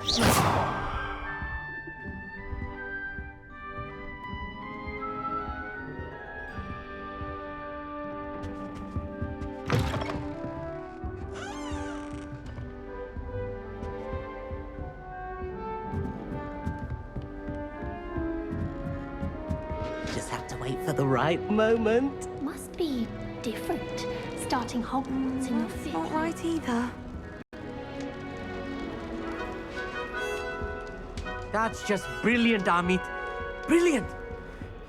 Just have to wait for the right moment. Must be different, starting Hogwarts in your fifth. Not right either. That's just brilliant, Amit. Brilliant!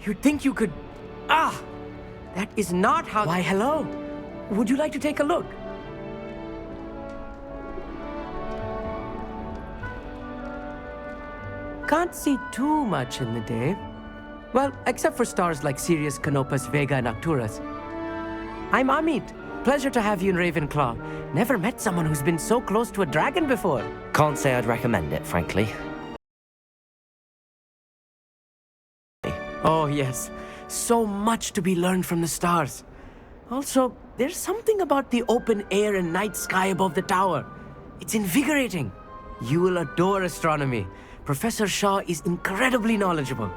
You'd think you could... That is not how... Why, hello. Would you like to take a look? Can't see too much in the day. Well, except for stars like Sirius, Canopus, Vega, and Arcturus. I'm Amit. Pleasure to have you in Ravenclaw. Never met someone who's been so close to a dragon before. Can't say I'd recommend it, frankly. Oh, yes. So much to be learned from the stars. Also, there's something about the open air and night sky above the tower. It's invigorating. You will adore astronomy. Professor Shaw is incredibly knowledgeable.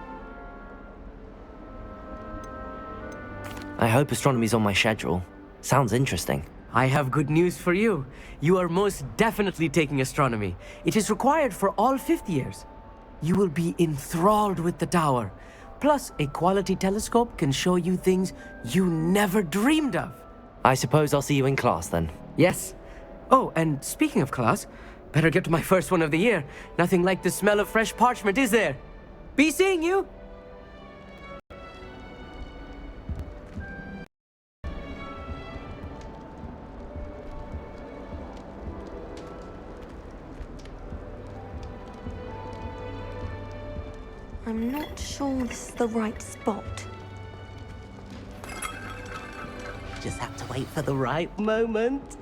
I hope astronomy's on my schedule. Sounds interesting. I have good news for you. You are most definitely taking astronomy. It is required for all fifth years. You will be enthralled with the tower. Plus, a quality telescope can show you things you never dreamed of. I suppose I'll see you in class then. Yes. Oh, and speaking of class, better get to my first one of the year. Nothing like the smell of fresh parchment, is there? Be seeing you! I'm not sure this is the right spot. Just have to wait for the right moment.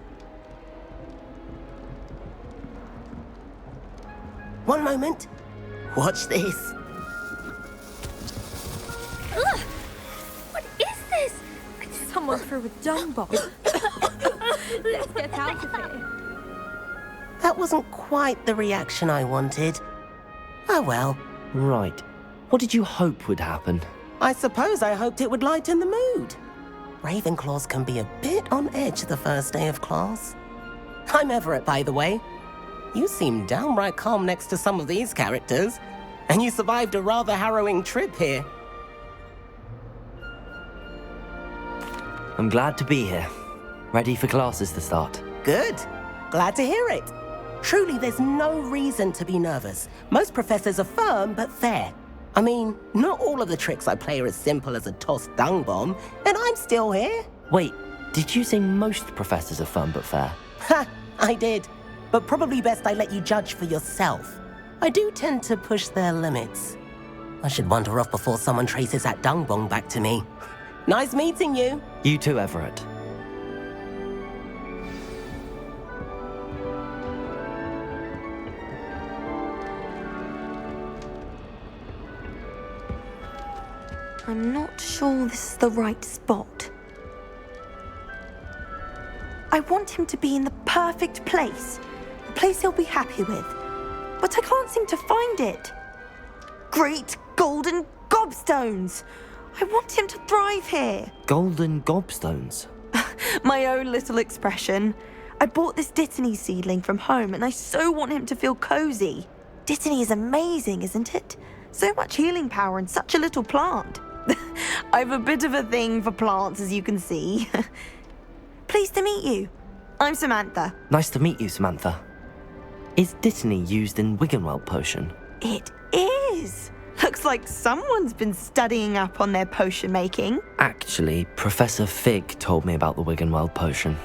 One moment. Watch this. Ugh! What is this? Someone threw a dung bomb. Let's get out of here. That wasn't quite the reaction I wanted. Oh well. Right. What did you hope would happen? I suppose I hoped it would lighten the mood. Ravenclaws can be a bit on edge the first day of class. I'm Everett, by the way. You seem downright calm next to some of these characters, and you survived a rather harrowing trip here. I'm glad to be here. Ready for classes to start. Good. Glad to hear it. Truly, there's no reason to be nervous. Most professors are firm but fair. I mean, not all of the tricks I play are as simple as a tossed dung bomb, and I'm still here. Wait, did you say most professors are fun but fair? Ha, I did. But probably best I let you judge for yourself. I do tend to push their limits. I should wander off before someone traces that dung bomb back to me. Nice meeting you. You too, Everett. I'm not sure this is the right spot. I want him to be in the perfect place. A place he'll be happy with. But I can't seem to find it. Great golden gobstones! I want him to thrive here. Golden gobstones? My own little expression. I bought this Dittany seedling from home and I so want him to feel cozy. Dittany is amazing, isn't it? So much healing power in such a little plant. I've a bit of a thing for plants, as you can see. Pleased to meet you. I'm Samantha. Nice to meet you, Samantha. Is Dittany used in Wiggenweld potion? It is. Looks like someone's been studying up on their potion making. Actually, Professor Fig told me about the Wiggenweld potion.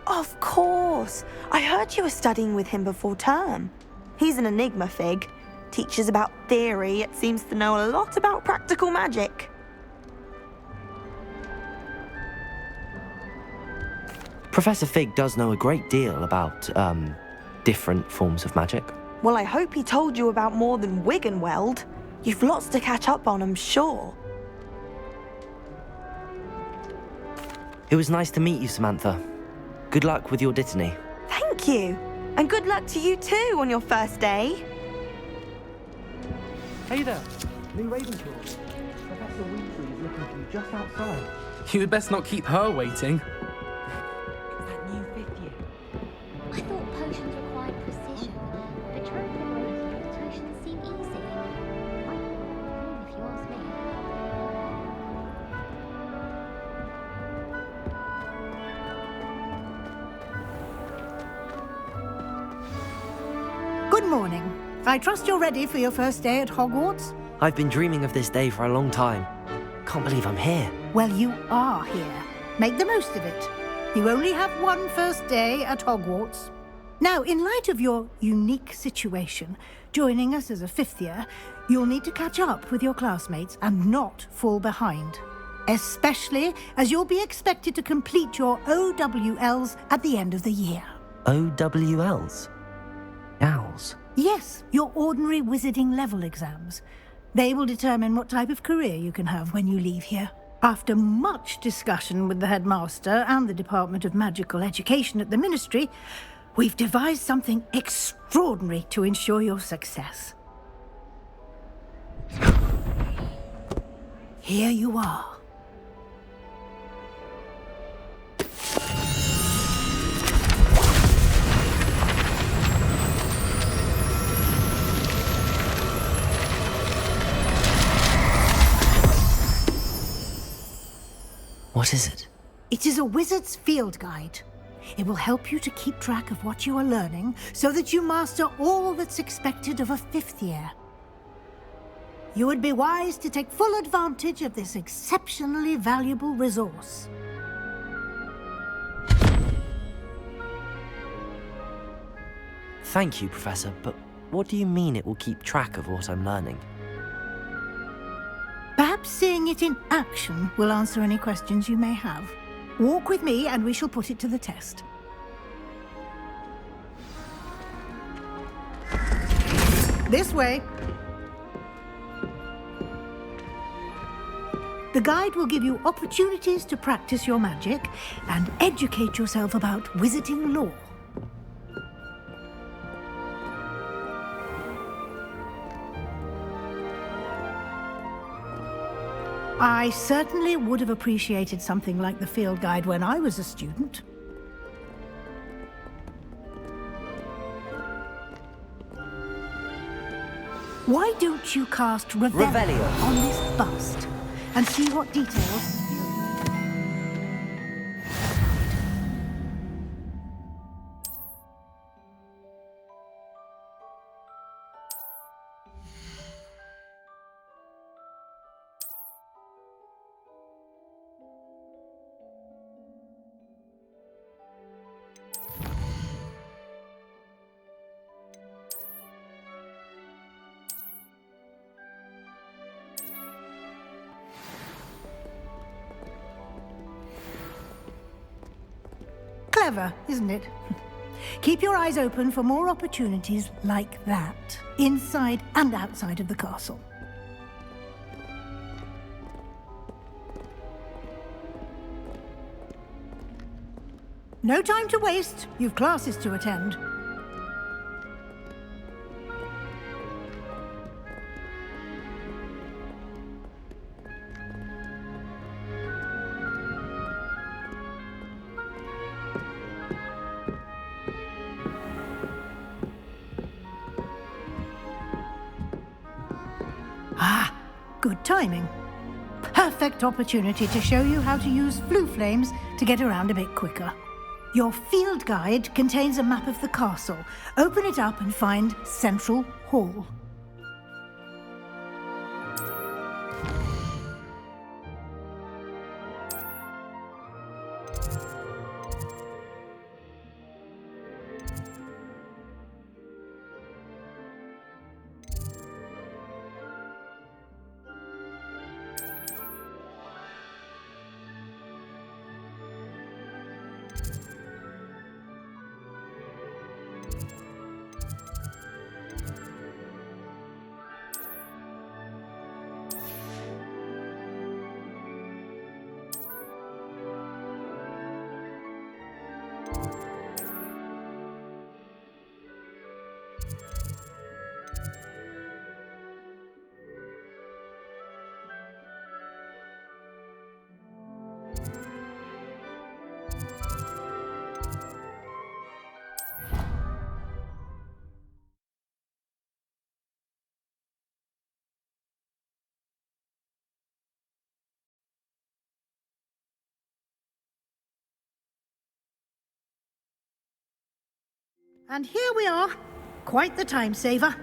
Of course. I heard you were studying with him before term. He's an enigma, Fig. Teaches about theory, yet seems to know a lot about practical magic. Professor Fig does know a great deal about, different forms of magic. Well, I hope he told you about more than Wiggenweld. You've lots to catch up on, I'm sure. It was nice to meet you, Samantha. Good luck with your Dittany. Thank you. And good luck to you too on your first day. Hey there, new Ravenclaw. Professor Weasley is looking for you just outside. You'd best not keep her waiting. It's that new 5th year. I thought potions required precision, but trying to avoid potions seem easy. Quite boring, if you ask me. Good morning. I trust you're ready for your first day at Hogwarts? I've been dreaming of this day for a long time. Can't believe I'm here. Well, you are here. Make the most of it. You only have one first day at Hogwarts. Now, in light of your unique situation, joining us as a 5th year, you'll need to catch up with your classmates and not fall behind. Especially as you'll be expected to complete your OWLs at the end of the year. OWLs? Owls? Yes, your ordinary wizarding level exams. They will determine what type of career you can have when you leave here. After much discussion with the headmaster and the Department of Magical Education at the Ministry, we've devised something extraordinary to ensure your success. Here you are. What is it? It is a wizard's field guide. It will help you to keep track of what you are learning so that you master all that's expected of a 5th year. You would be wise to take full advantage of this exceptionally valuable resource. Thank you, Professor, but what do you mean it will keep track of what I'm learning? Perhaps seeing it in action will answer any questions you may have. Walk with me and we shall put it to the test. This way. The guide will give you opportunities to practice your magic and educate yourself about wizarding lore. I certainly would have appreciated something like the field guide when I was a student. Why don't you cast Revelio on this bust and see what details... Clever, isn't it? Keep your eyes open for more opportunities like that, inside and outside of the castle. No time to waste. You've classes to attend. Ah, good timing. Perfect opportunity to show you how to use flue flames to get around a bit quicker. Your field guide contains a map of the castle. Open it up and find Central Hall. And here we are. Quite the time saver.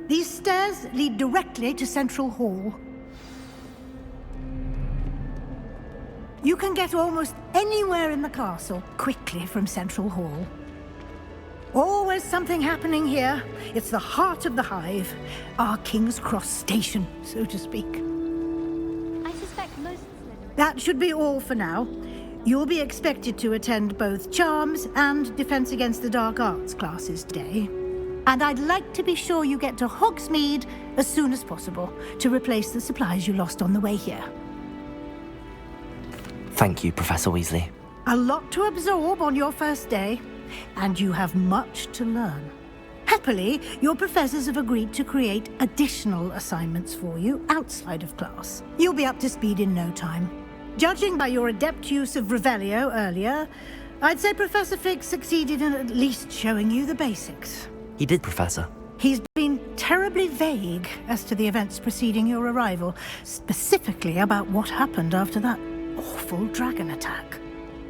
These stairs lead directly to Central Hall. You can get almost anywhere in the castle quickly from Central Hall. Always something happening here. It's the heart of the Hive. Our King's Cross station, so to speak. I suspect most Slytherins... That should be all for now. You'll be expected to attend both Charms and Defense Against the Dark Arts classes today. And I'd like to be sure you get to Hogsmeade as soon as possible to replace the supplies you lost on the way here. Thank you, Professor Weasley. A lot to absorb on your first day, and you have much to learn. Happily, your professors have agreed to create additional assignments for you outside of class. You'll be up to speed in no time. Judging by your adept use of Revelio earlier, I'd say Professor Fig succeeded in at least showing you the basics. He did, Professor. He's been terribly vague as to the events preceding your arrival, specifically about what happened after that awful dragon attack.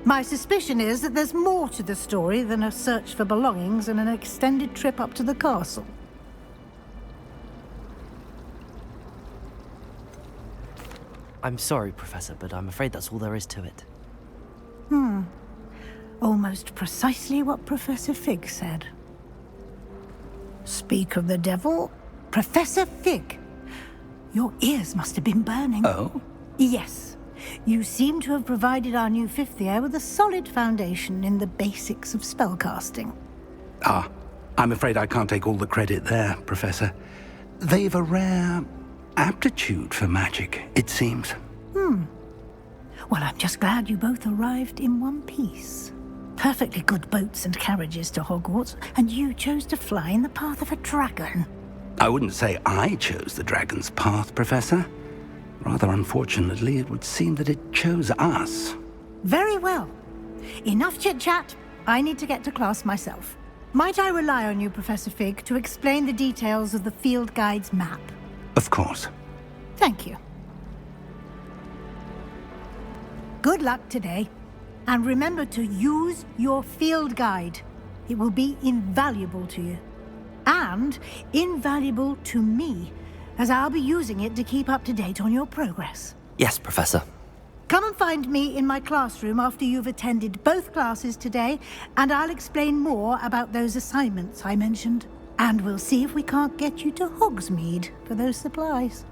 My suspicion is that there's more to the story than a search for belongings and an extended trip up to the castle. I'm sorry, Professor, but I'm afraid that's all there is to it. Almost precisely what Professor Fig said. Speak of the devil, Professor Fig. Your ears must have been burning. Oh? Yes. You seem to have provided our new fifth year with a solid foundation in the basics of spellcasting. Ah, I'm afraid I can't take all the credit there, Professor. They've a rare aptitude for magic, it seems. Well, I'm just glad you both arrived in one piece. Perfectly good boats and carriages to Hogwarts, and you chose to fly in the path of a dragon. I wouldn't say I chose the dragon's path, Professor. Rather unfortunately, it would seem that it chose us. Very well. Enough chit-chat. I need to get to class myself. Might I rely on you, Professor Fig, to explain the details of the field guide's map? Of course. Thank you. Good luck today. And remember to use your field guide. It will be invaluable to you. And invaluable to me, as I'll be using it to keep up to date on your progress. Yes, Professor. Come and find me in my classroom after you've attended both classes today, and I'll explain more about those assignments I mentioned. And we'll see if we can't get you to Hogsmeade for those supplies.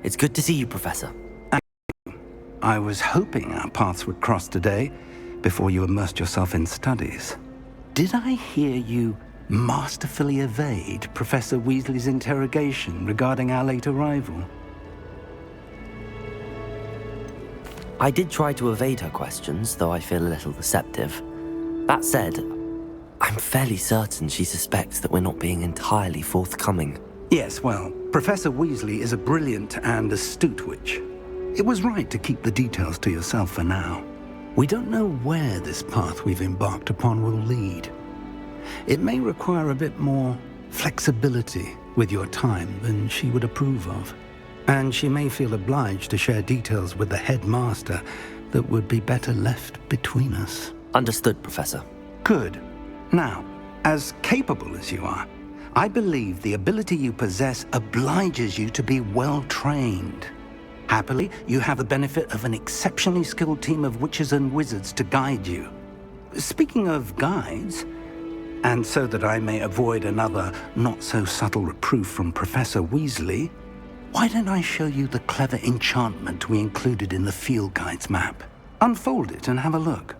It's good to see you, Professor. I was hoping our paths would cross today, before you immersed yourself in studies. Did I hear you masterfully evade Professor Weasley's interrogation regarding our late arrival? I did try to evade her questions, though I feel a little deceptive. That said, I'm fairly certain she suspects that we're not being entirely forthcoming. Yes, well, Professor Weasley is a brilliant and astute witch. It was right to keep the details to yourself for now. We don't know where this path we've embarked upon will lead. It may require a bit more flexibility with your time than she would approve of. And she may feel obliged to share details with the headmaster that would be better left between us. Understood, Professor. Good. Now, as capable as you are, I believe the ability you possess obliges you to be well-trained. Happily, you have the benefit of an exceptionally skilled team of witches and wizards to guide you. Speaking of guides, and so that I may avoid another not-so-subtle reproof from Professor Weasley, why don't I show you the clever enchantment we included in the field guide's map? Unfold it and have a look.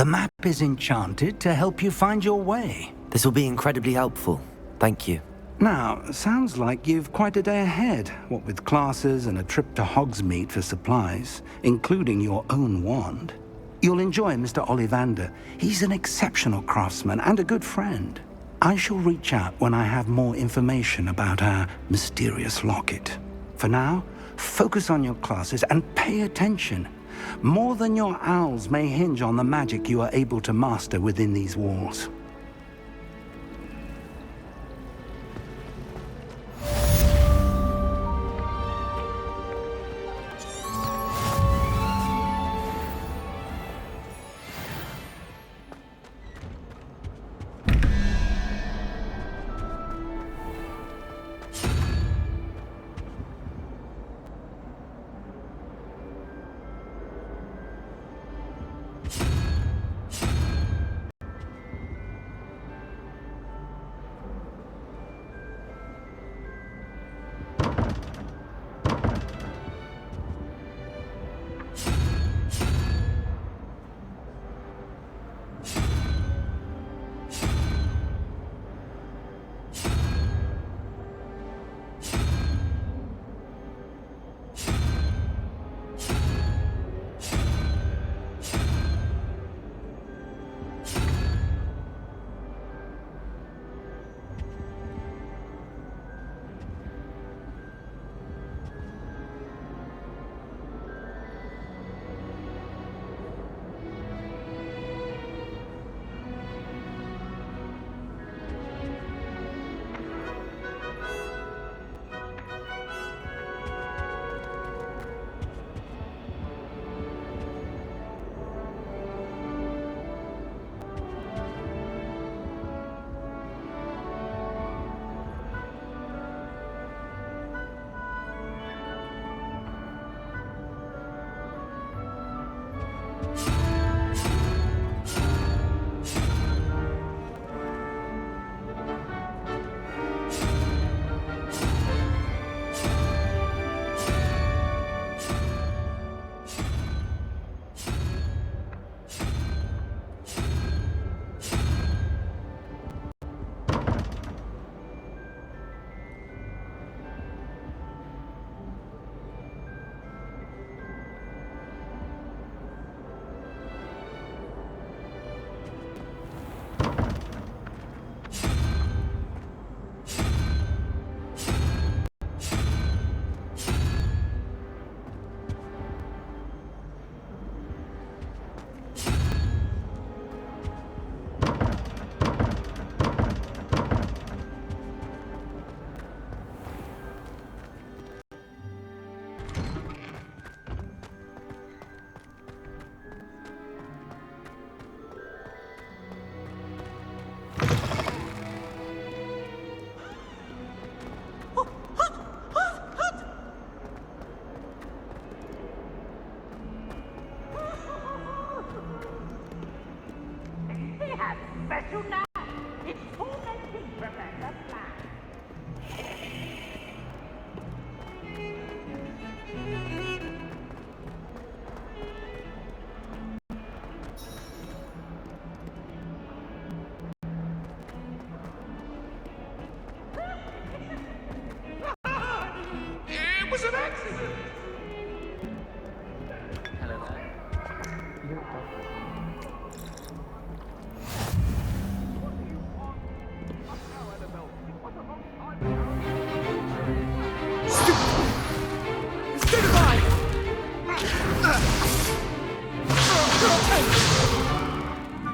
The map is enchanted to help you find your way. This will be incredibly helpful. Thank you. Now, sounds like you've quite a day ahead, what with classes and a trip to Hogsmeade for supplies, including your own wand. You'll enjoy Mr. Ollivander. He's an exceptional craftsman and a good friend. I shall reach out when I have more information about our mysterious locket. For now, focus on your classes and pay attention. More than your owls may hinge on the magic you are able to master within these walls.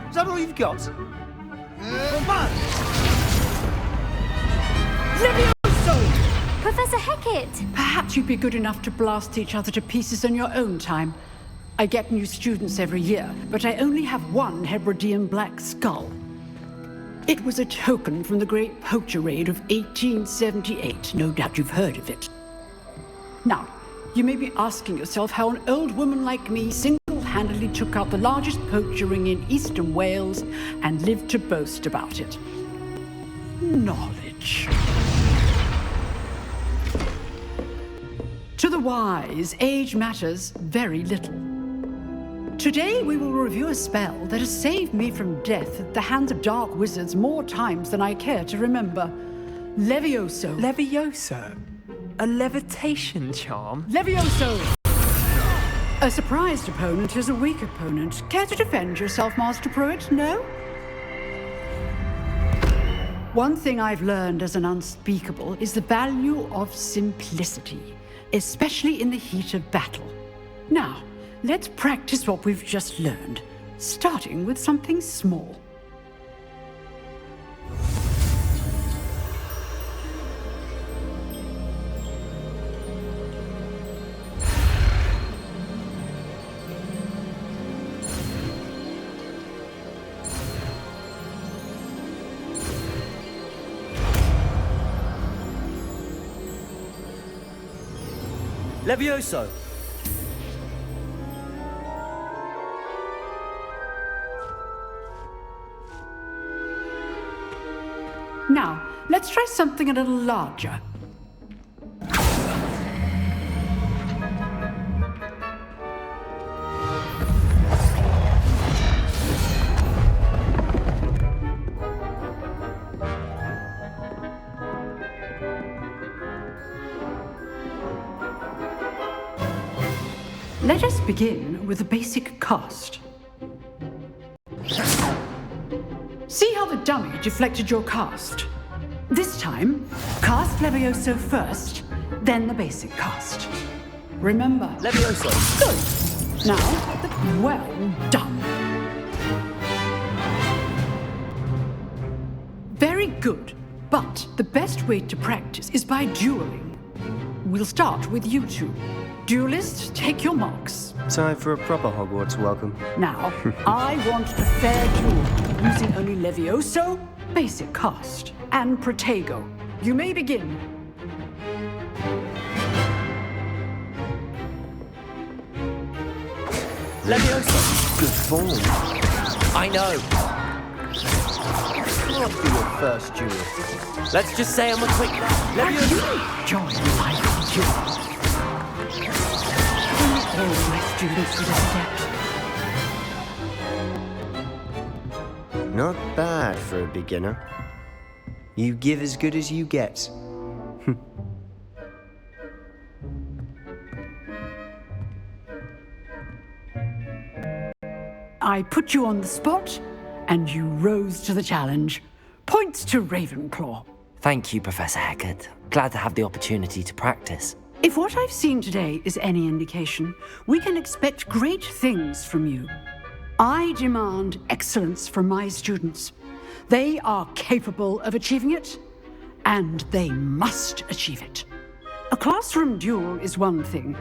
Is that all you've got? Professor Hecat! Perhaps you'd be good enough to blast each other to pieces in your own time. I get new students every year, but I only have one Hebridean black skull. It was a token from the Great Poacher Raid of 1878. No doubt you've heard of it. Now, you may be asking yourself how an old woman like me single-handedly took out the largest poacher ring in eastern Wales and lived to boast about it. Knowledge. To the wise, age matters very little. Today we will review a spell that has saved me from death at the hands of dark wizards more times than I care to remember. Levioso. Levioso? A levitation charm? Levioso! A surprised opponent is a weak opponent. Care to defend yourself, Master Pruitt? No? One thing I've learned as an unspeakable is the value of simplicity, especially in the heat of battle. Now, let's practice what we've just learned, starting with something small. Levioso! Now, let's try something a little larger. Let us begin with the basic cast. See how the dummy deflected your cast? This time, cast Levioso first, then the basic cast. Remember. Levioso! Good. Now, well done. Very good. But the best way to practice is by dueling. We'll start with you two. Duelists, take your marks. Time for a proper Hogwarts welcome. Now, I want a fair duel, using only Levioso, basic cast, and Protego. You may begin. Levioso! Good form. I know. Can't be your first duel. Let's just say I'm a quick... Levioso! Join my duel. All my students would accept. Not bad for a beginner. You give as good as you get. I put you on the spot, and you rose to the challenge. Points to Ravenclaw. Thank you, Professor Hecat. Glad to have the opportunity to practice. If what I've seen today is any indication, we can expect great things from you. I demand excellence from my students. They are capable of achieving it, and they must achieve it. A classroom duel is one thing,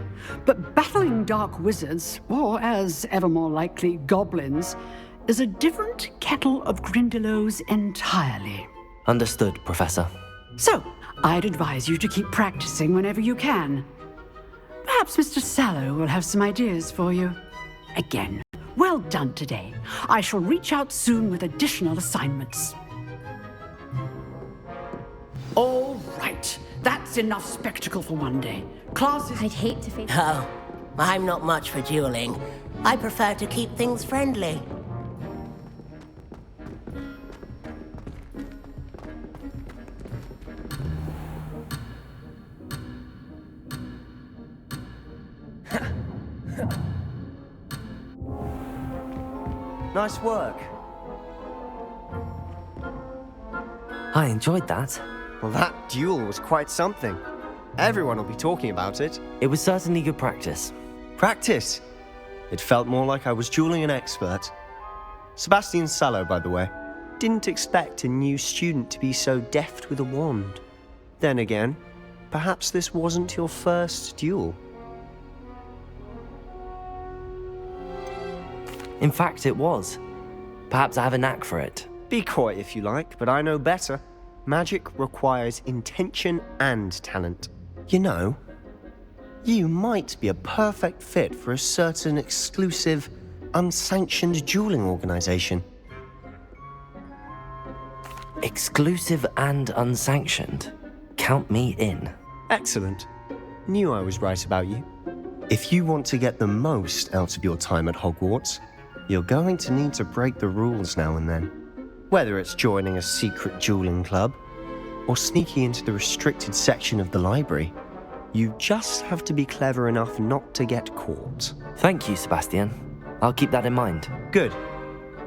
but battling dark wizards, or as ever more likely, goblins, is a different kettle of Grindylows entirely. Understood, Professor. So, I'd advise you to keep practicing whenever you can. Perhaps Mr. Sallow will have some ideas for you. Again, well done today. I shall reach out soon with additional assignments. All right, that's enough spectacle for one day. Classes... I'd hate to face... Oh, I'm not much for dueling. I prefer to keep things friendly. Nice work. I enjoyed that. Well, that duel was quite something. Everyone will be talking about it. It was certainly good practice. Practice? It felt more like I was dueling an expert. Sebastian Sallow, by the way. Didn't expect a new student to be so deft with a wand. Then again, perhaps this wasn't your first duel. In fact, it was. Perhaps I have a knack for it. Be coy if you like, but I know better. Magic requires intention and talent. You know, you might be a perfect fit for a certain exclusive, unsanctioned dueling organization. Exclusive and unsanctioned. Count me in. Excellent. Knew I was right about you. If you want to get the most out of your time at Hogwarts, you're going to need to break the rules now and then. Whether it's joining a secret dueling club or sneaking into the restricted section of the library, you just have to be clever enough not to get caught. Thank you, Sebastian. I'll keep that in mind. Good.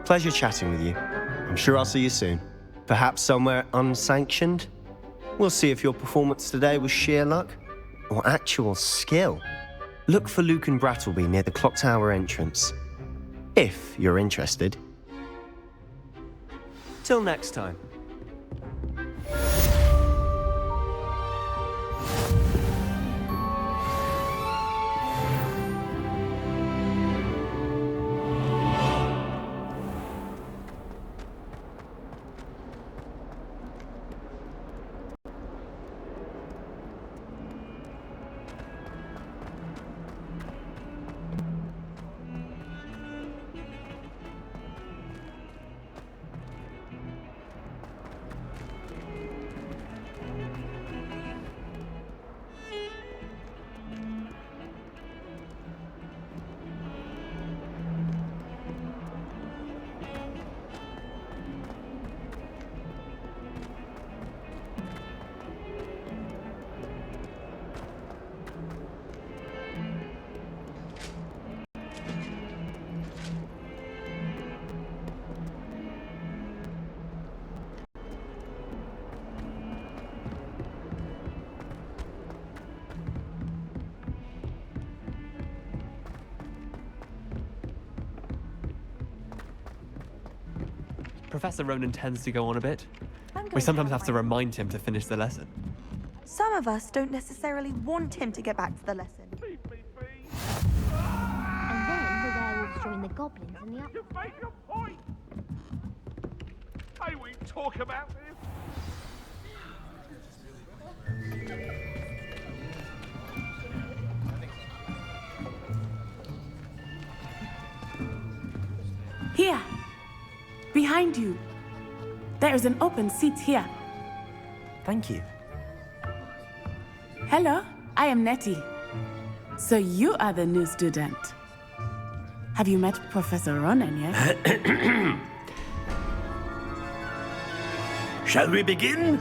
Pleasure chatting with you. I'm sure I'll see you soon. Perhaps somewhere unsanctioned? We'll see if your performance today was sheer luck or actual skill. Look for Luke and Brattleby near the clock tower entrance, if you're interested. Till next time. Professor Ronan tends to go on a bit. I'm going We sometimes have to my- remind him to finish the lesson. Some of us don't necessarily want him to get back to the lesson. And then the werewolves join the goblins in the You make a point! May we talk about this? Here, behind you. There is an open seat here. Thank you. Hello, I am Nettie. So you are the new student. Have you met Professor Ronan yet? Shall we begin?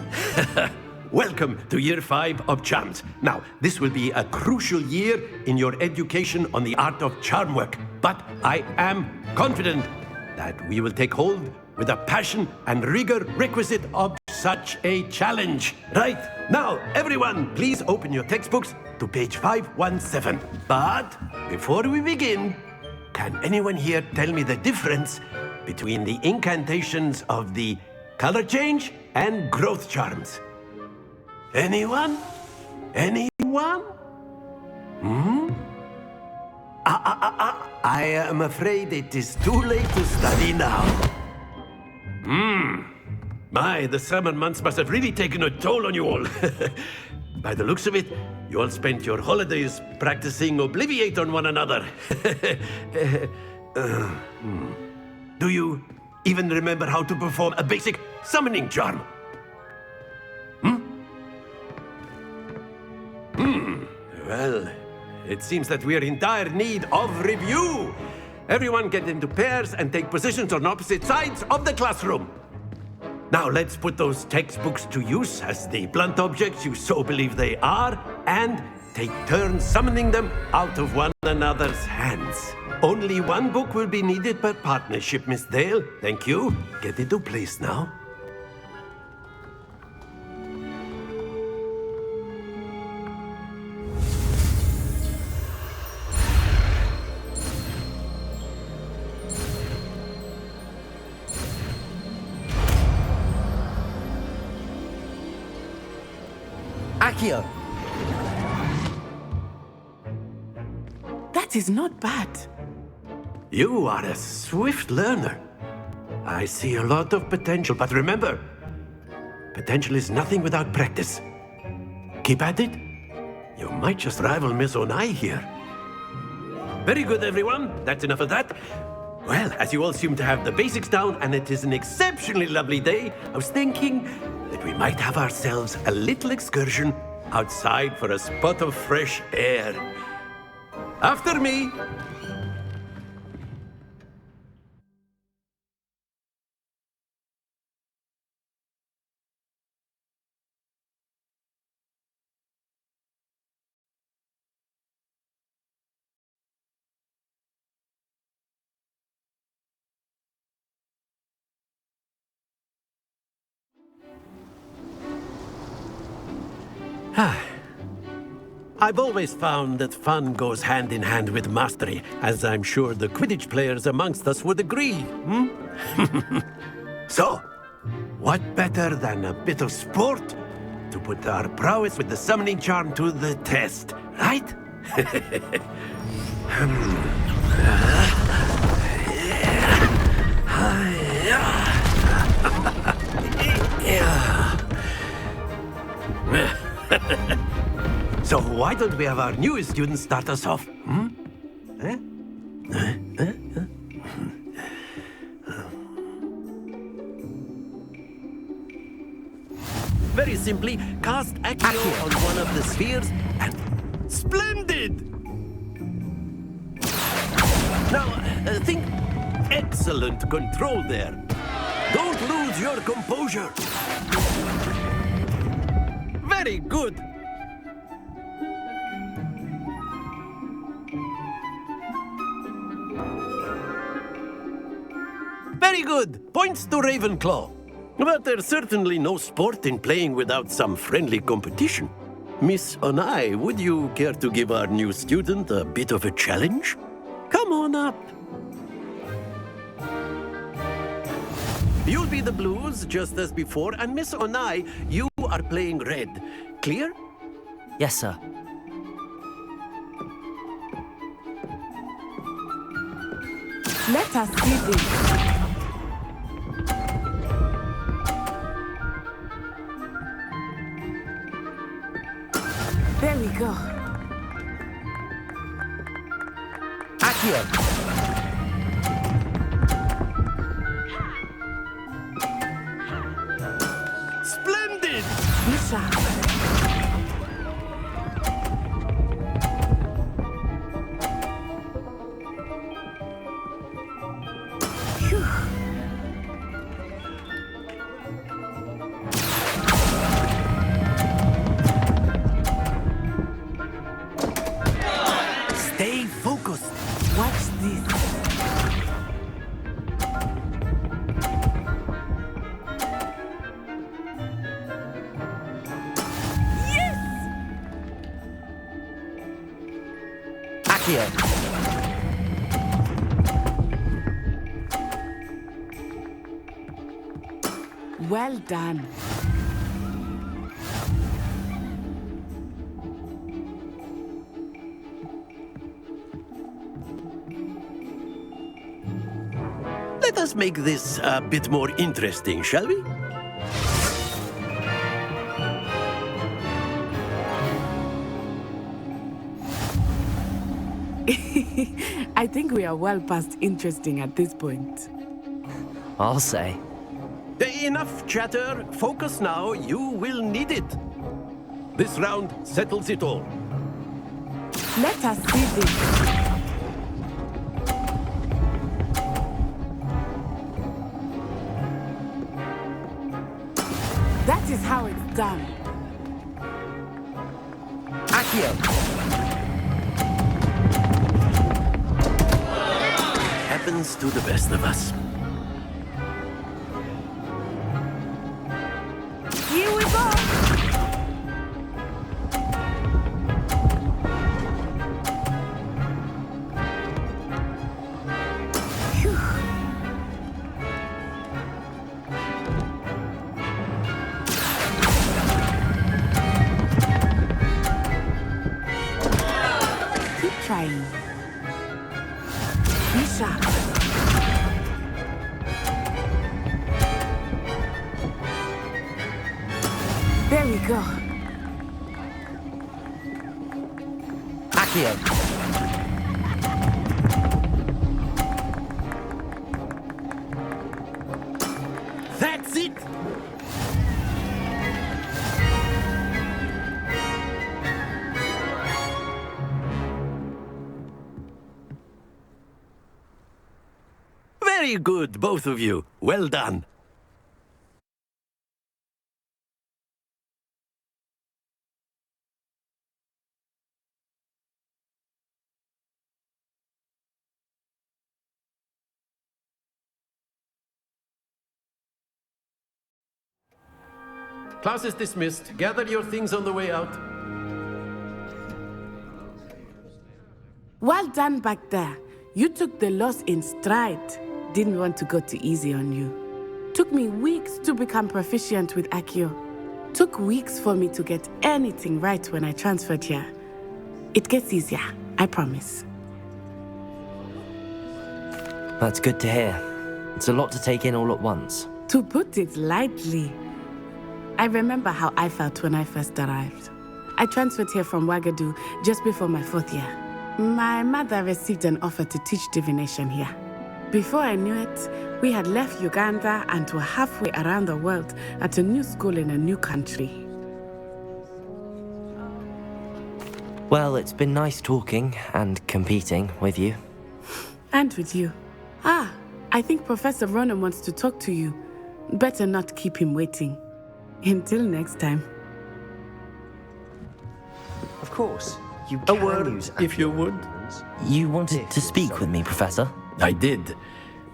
Welcome to Year 5 of Charms. Now, this will be a crucial year in your education on the art of charm work, but I am confident that we will take hold with the passion and rigor requisite of such a challenge. Right, now, everyone, please open your textbooks to page 517. But before we begin, can anyone here tell me the difference between the incantations of the color change and growth charms? Anyone? Anyone? I am afraid it is too late to study now. My, the summer months must have really taken a toll on you all. By the looks of it, you all spent your holidays practicing Obliviate on one another. Do you even remember how to perform a basic summoning charm? Well, it seems that we are in dire need of review. Everyone get into pairs and take positions on opposite sides of the classroom. Now let's put those textbooks to use as the blunt objects you so believe they are, and take turns summoning them out of one another's hands. Only one book will be needed per partnership, Miss Dale. Thank you. Get into place now. Accio! That is not bad. You are a swift learner. I see a lot of potential, but remember, potential is nothing without practice. Keep at it. You might just rival Miss Onai here. Very good, everyone. That's enough of that. Well, as you all seem to have the basics down, and it is an exceptionally lovely day, I was thinking that we might have ourselves a little excursion outside for a spot of fresh air. After me. I've always found that fun goes hand in hand with mastery, as I'm sure the Quidditch players amongst us would agree. So, what better than a bit of sport to put our prowess with the summoning charm to the test, right? So why don't we have our newest student start us off? Very simply, cast Accio on one of the spheres and... Splendid! Now, think excellent control there. Don't lose your composure. Very good. Very good. Points to Ravenclaw. But there's certainly no sport in playing without some friendly competition. Miss Onai, would you care to give our new student a bit of a challenge? Come on up. You'll be the blues, just as before, and Miss Onai, you are playing red. Clear? Yes, sir. Let us see this. There we go. Accio. Splendid! Misha. Stay focused. Watch this. Accio. Well done. Let us make this a bit more interesting, shall we? I think we are well past interesting at this point. I'll say. Enough chatter. Focus now. You will need it. This round settles it all. Let us see this. That is how it's done. Accio. Happens to the best of us. Here we go. Keep trying. Be sharp. There we go. Accio. That's it! Very good, both of you. Well done. Class is dismissed. Gather your things on the way out. Well done back there. You took the loss in stride. Didn't want to go too easy on you. Took me weeks to become proficient with Accio. Took weeks for me to get anything right when I transferred here. It gets easier, I promise. That's good to hear. It's a lot to take in all at once. To put it lightly, I remember how I felt when I first arrived. I transferred here from Ouagadougou just before my 4th year. My mother received an offer to teach divination here. Before I knew it, we had left Uganda and were halfway around the world at a new school in a new country. Well, it's been nice talking and competing with you. And with you. Ah, I think Professor Ronan wants to talk to you. Better not keep him waiting. Until next time. Of course, you A can word, use if you would. You wanted to speak with me, Professor? I did.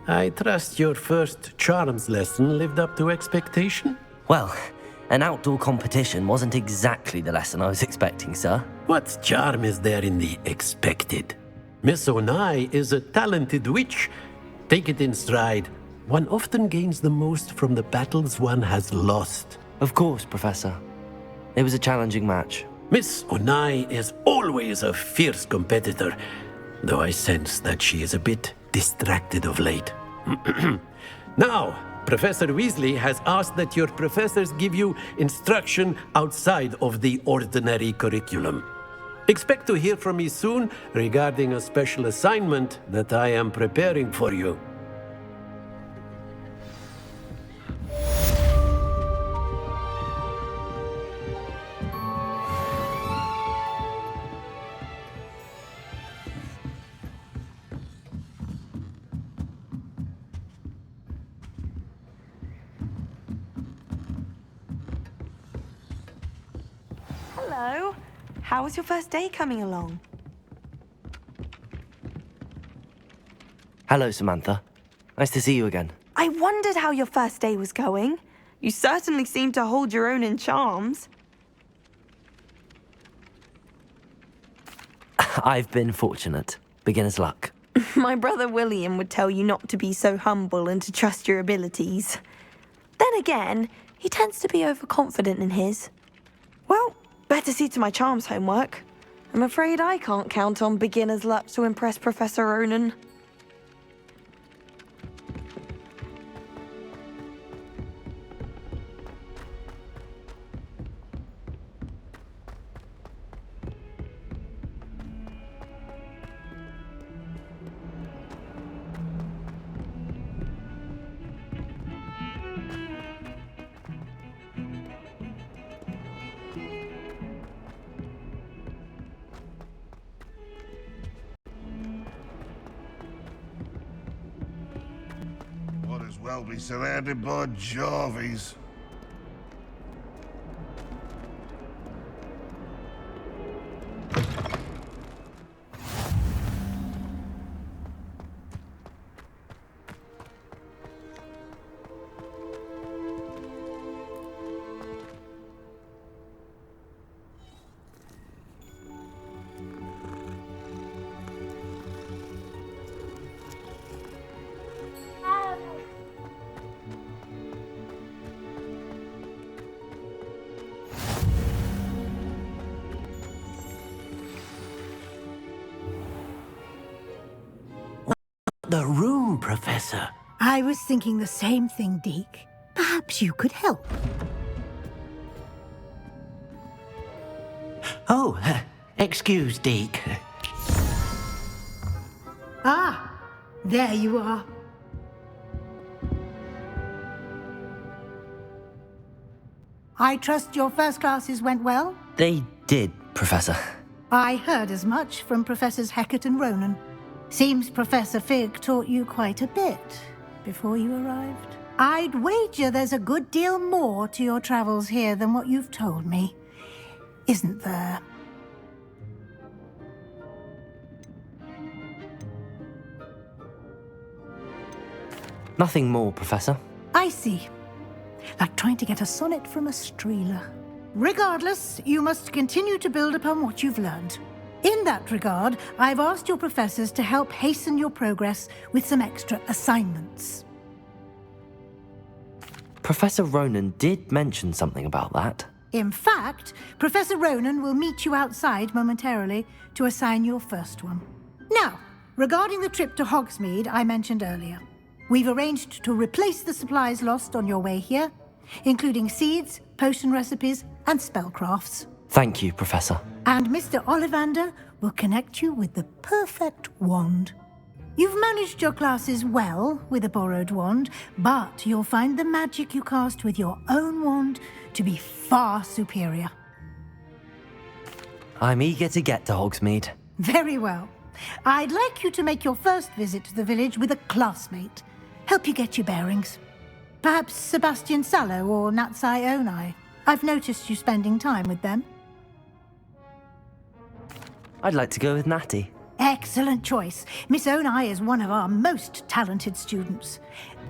I trust your first charms lesson lived up to expectation? Well, an outdoor competition wasn't exactly the lesson I was expecting, sir. What charm is there in the expected? Miss Onai is a talented witch. Take it in stride. One often gains the most from the battles one has lost. Of course, Professor. It was a challenging match. Miss Onai is always a fierce competitor, though I sense that she is a bit distracted of late. Now, Professor Weasley has asked that your professors give you instruction outside of the ordinary curriculum. Expect to hear from me soon regarding a special assignment that I am preparing for you. Hello. How was your first day coming along? Hello, Samantha. Nice to see you again. I wondered how your first day was going. You certainly seem to hold your own in charms. I've been fortunate. Beginner's luck. My brother William would tell you not to be so humble and to trust your abilities. Then again, he tends to be overconfident in his. Well, better see to my charms homework. I'm afraid I can't count on beginner's luck to impress Professor Ronan. Might as well be surrounded by Jarvies. The room, Professor. I was thinking the same thing, Deke. Perhaps you could help. Oh, excuse, Deke. Ah, there you are. I trust your first classes went well? They did, Professor. I heard as much from Professors Hecat and Ronan. Seems Professor Fig taught you quite a bit. before you arrived? I'd wager there's a good deal more to your travels here than what you've told me. Isn't there? Nothing more, Professor. I see. Like trying to get a sonnet from a streeler. Regardless, you must continue to build upon what you've learned. In that regard, I've asked your professors to help hasten your progress with some extra assignments. Professor Ronan did mention something about that. In fact, Professor Ronan will meet you outside momentarily to assign your first one. Now, regarding the trip to Hogsmeade I mentioned earlier, we've arranged to replace the supplies lost on your way here, including seeds, potion recipes, and spellcrafts. Thank you, Professor. And Mr. Ollivander will connect you with the perfect wand. You've managed your classes well with a borrowed wand, but you'll find the magic you cast with your own wand to be far superior. I'm eager to get to Hogsmeade. Very well. I'd like you to make your first visit to the village with a classmate. Help you get your bearings. Perhaps Sebastian Sallow or Natsai Onai. I've noticed you spending time with them. I'd like to go with Natty. Excellent choice. Miss Onai is one of our most talented students.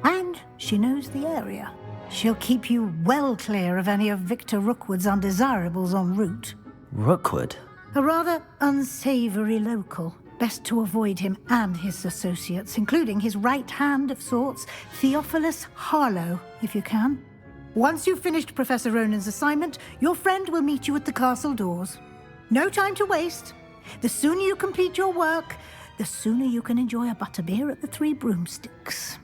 And she knows the area. She'll keep you well clear of any of Victor Rookwood's undesirables en route. Rookwood? A rather unsavory local. Best to avoid him and his associates, including his right hand of sorts, Theophilus Harlow, if you can. Once you've finished Professor Ronan's assignment, your friend will meet you at the castle doors. No time to waste. The sooner you complete your work, the sooner you can enjoy a butterbeer at the Three Broomsticks.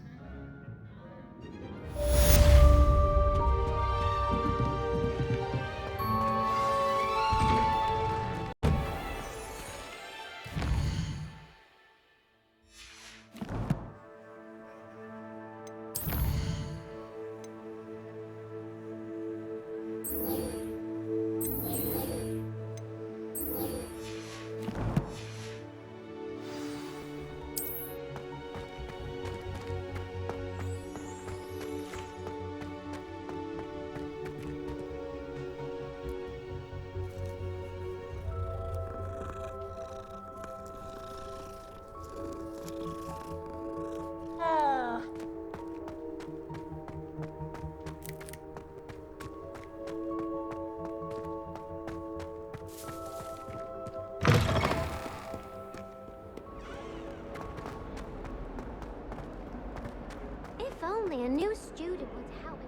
If only a new student would help me.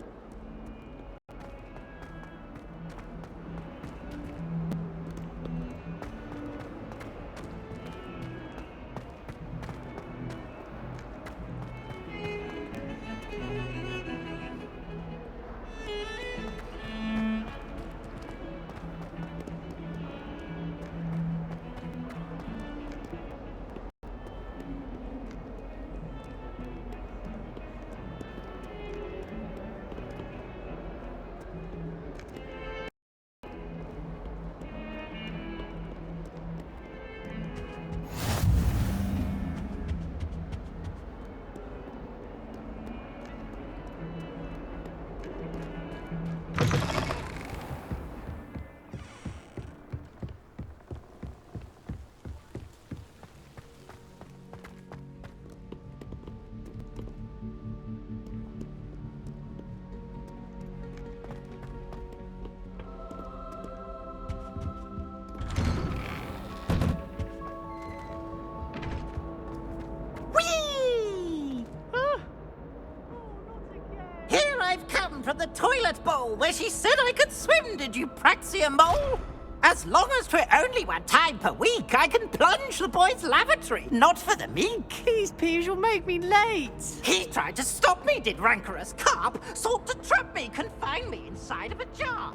From the toilet bowl where she said I could swim, did you praxia mole? As long as 'twere only one time per week, I can plunge the boy's lavatory, not for the meek. These peas will make me late. He tried to stop me, did rancorous carp, sought to trap me, confine me inside of a jar.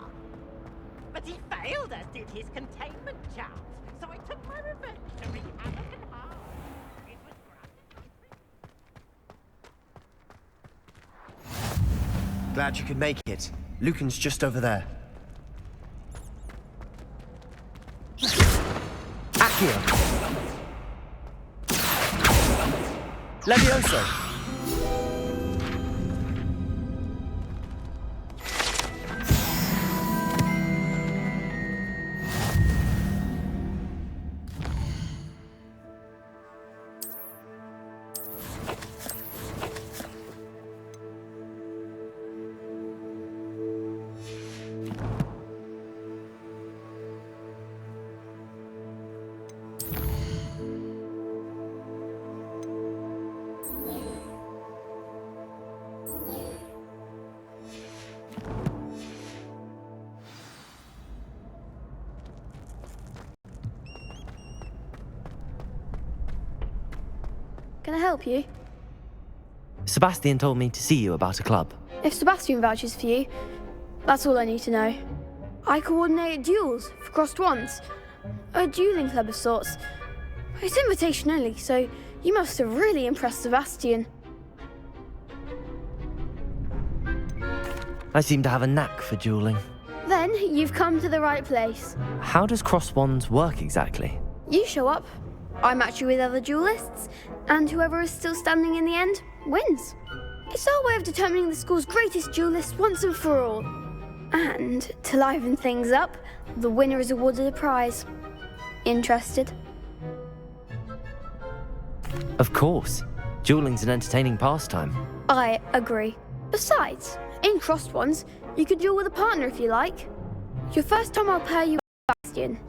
But he failed, as did his containment charms, so I took my revenge to wreak havoc and harm. It was Glad you could make it. Lucan's just over there. Accio! Levioso! Can I help you? Sebastian told me to see you about a club. If Sebastian vouches for you, that's all I need to know. I coordinate duels for crossed wands. A dueling club of sorts. It's invitation only, so you must have really impressed Sebastian. I seem to have a knack for dueling. Then you've come to the right place. How does cross wands work exactly? You show up, I match you with other duelists, and whoever is still standing in the end wins. It's our way of determining the school's greatest duelist once and for all. And to liven things up, the winner is awarded a prize. Interested? Of course. Dueling's an entertaining pastime. I agree. Besides, in crossed ones, you could duel with a partner if you like. Your first time I'll pair you with Sebastian.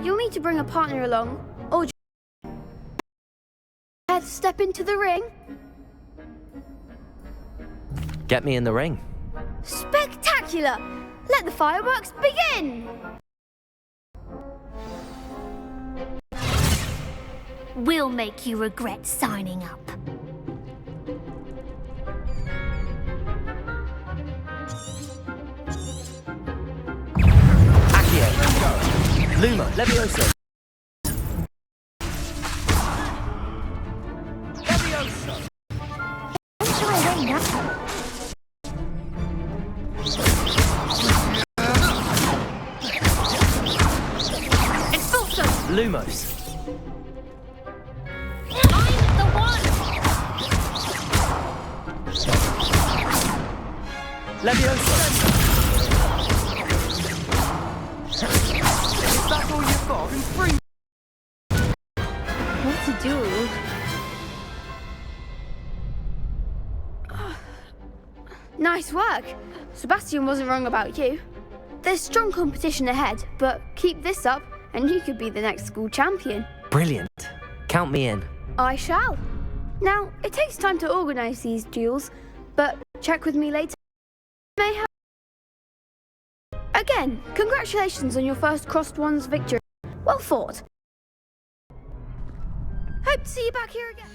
You'll need to bring a partner along, or to step into the ring. Get me in the ring. Spectacular! Let the fireworks begin! We'll make you regret signing up. Accio. Luma. Levioso. Levioso. Lumos. I'm the one! Levioso. Is that all you've got? Free. What to do? Nice work. Sebastian wasn't wrong about you. There's strong competition ahead, but keep this up and you could be the next school champion. Brilliant. Count me in. I shall. Now, it takes time to organise these duels, but check with me later. May help. Again, congratulations on your first crossed wands victory. Well fought. Hope to see you back here again.